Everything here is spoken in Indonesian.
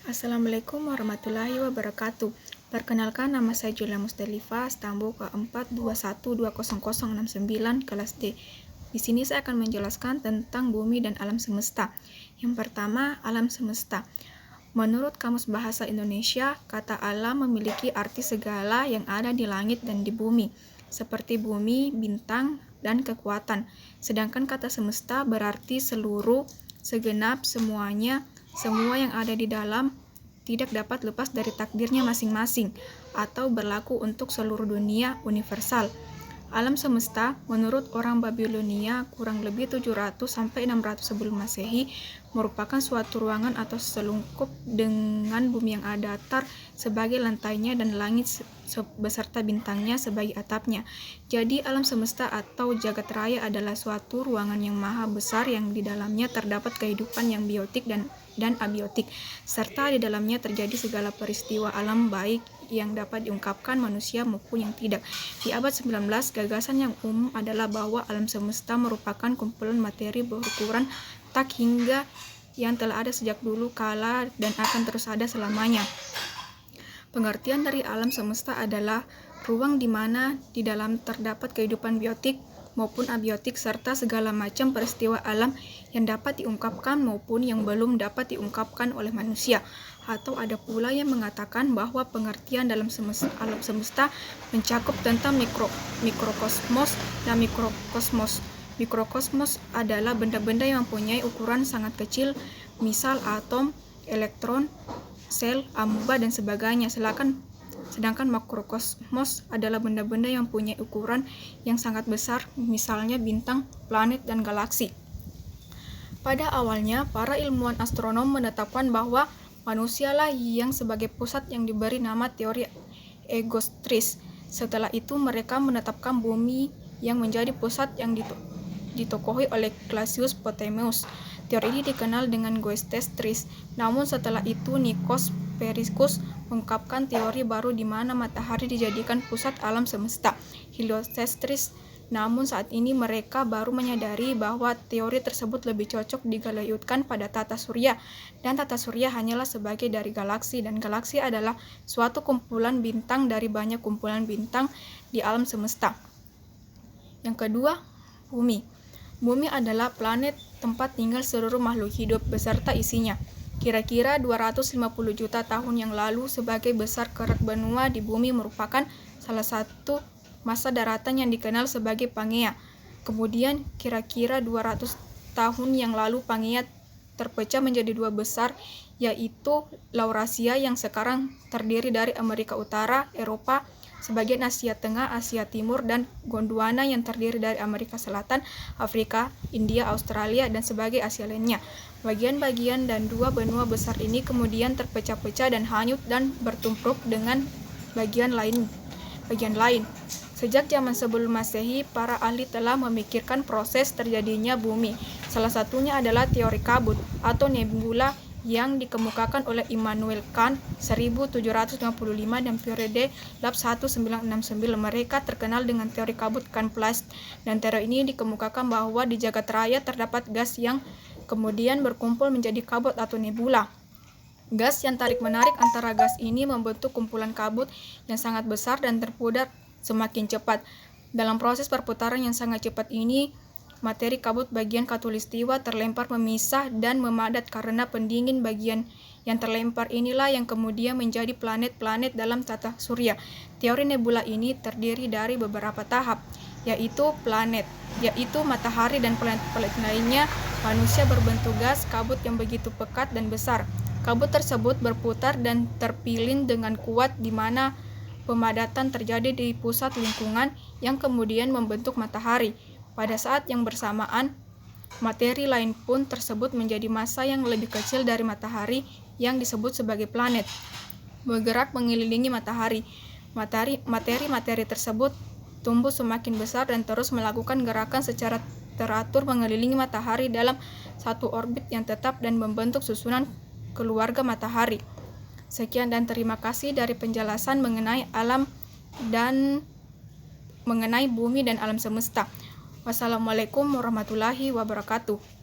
Assalamualaikum warahmatullahi wabarakatuh. Perkenalkan, nama saya Julia Musdalifah, stambul K421200069, kelas D. Di sini saya akan menjelaskan tentang bumi dan alam semesta. Yang pertama, alam semesta. Menurut Kamus Bahasa Indonesia, kata alam memiliki arti segala yang ada di langit dan di bumi, seperti bumi, bintang, dan kekuatan. Sedangkan kata semesta berarti seluruh, segenap, semuanya, semua yang ada di dalam tidak dapat lepas dari takdirnya masing-masing atau berlaku untuk seluruh dunia universal. Alam semesta menurut orang Babilonia kurang lebih 700-600 sebelum Masehi merupakan suatu ruangan atau selungkup dengan bumi yang datar sebagai lantainya dan langit beserta bintangnya sebagai atapnya. Jadi alam semesta atau jagat raya adalah suatu ruangan yang maha besar yang di dalamnya terdapat kehidupan yang biotik dan abiotik, serta di dalamnya terjadi segala peristiwa alam baik yang dapat diungkapkan manusia maupun yang tidak. Di abad 19, gagasan yang umum adalah bahwa alam semesta merupakan kumpulan materi berukuran tak hingga yang telah ada sejak dulu kala dan akan terus ada selamanya. Pengertian dari alam semesta adalah ruang di mana di dalam terdapat kehidupan biotik maupun abiotik serta segala macam peristiwa alam yang dapat diungkapkan maupun yang belum dapat diungkapkan oleh manusia. Atau ada pula yang mengatakan bahwa pengertian dalam alam semesta mencakup tentang mikrokosmos dan mikrokosmos. Mikrokosmos adalah benda-benda yang mempunyai ukuran sangat kecil, misal atom, elektron, sel, amuba, dan sebagainya. Sedangkan makrokosmos adalah benda-benda yang punya ukuran yang sangat besar, misalnya bintang, planet, dan galaksi. Pada awalnya, para ilmuwan astronom menetapkan bahwa manusialah yang sebagai pusat yang diberi nama teori egocentris. Setelah itu, mereka menetapkan bumi yang menjadi pusat yang ditokohi oleh Cassius Ptolemeus. Teori ini dikenal dengan geocentris. Namun setelah itu Nikos Copernicus mengungkapkan teori baru di mana matahari dijadikan pusat alam semesta, heliocentris. Namun saat ini mereka baru menyadari bahwa teori tersebut lebih cocok digalautkan pada tata surya, dan tata surya hanyalah sebagai dari galaksi, dan galaksi adalah suatu kumpulan bintang dari banyak kumpulan bintang di alam semesta. Yang kedua, bumi. Bumi adalah planet tempat tinggal seluruh makhluk hidup beserta isinya. Kira-kira 250 juta tahun yang lalu, sebagai besar kerak benua di bumi merupakan salah satu masa daratan yang dikenal sebagai Pangea. Kemudian kira-kira 200 tahun yang lalu Pangea terpecah menjadi dua besar, yaitu Laurasia yang sekarang terdiri dari Amerika Utara, Eropa, sebagian Asia Tengah, Asia Timur, dan Gondwana yang terdiri dari Amerika Selatan, Afrika, India, Australia, dan sebagai Asia lainnya. Bagian-bagian dan dua benua besar ini kemudian terpecah-pecah dan hanyut dan bertumpuk dengan bagian lain. Sejak zaman sebelum Masehi, para ahli telah memikirkan proses terjadinya bumi. Salah satunya adalah teori kabut atau nebula yang dikemukakan oleh Immanuel Kant 1755 dan Pierre Laplace 1969. Mereka terkenal dengan teori kabut Kant-Laplace, dan teori ini dikemukakan bahwa di jagat raya terdapat gas yang kemudian berkumpul menjadi kabut atau nebula. Gas yang tarik-menarik antara gas ini membentuk kumpulan kabut yang sangat besar dan terpudar semakin cepat. Dalam proses perputaran yang sangat cepat ini, materi kabut bagian khatulistiwa terlempar memisah dan memadat karena pendingin bagian yang terlempar inilah yang kemudian menjadi planet-planet dalam tata surya. Teori nebula ini terdiri dari beberapa tahap, yaitu planet, yaitu matahari dan planet-planet lainnya. Manusia berbentuk gas kabut yang begitu pekat dan besar. Kabut tersebut berputar dan terpilin dengan kuat di mana pemadatan terjadi di pusat lingkungan yang kemudian membentuk matahari. Pada saat yang bersamaan, materi lain pun tersebut menjadi massa yang lebih kecil dari matahari yang disebut sebagai planet, bergerak mengelilingi matahari. Materi-materi tersebut tumbuh semakin besar dan terus melakukan gerakan secara teratur mengelilingi matahari dalam satu orbit yang tetap dan membentuk susunan keluarga matahari. Sekian dan terima kasih dari penjelasan mengenai mengenai bumi dan alam semesta. Wassalamualaikum warahmatullahi wabarakatuh.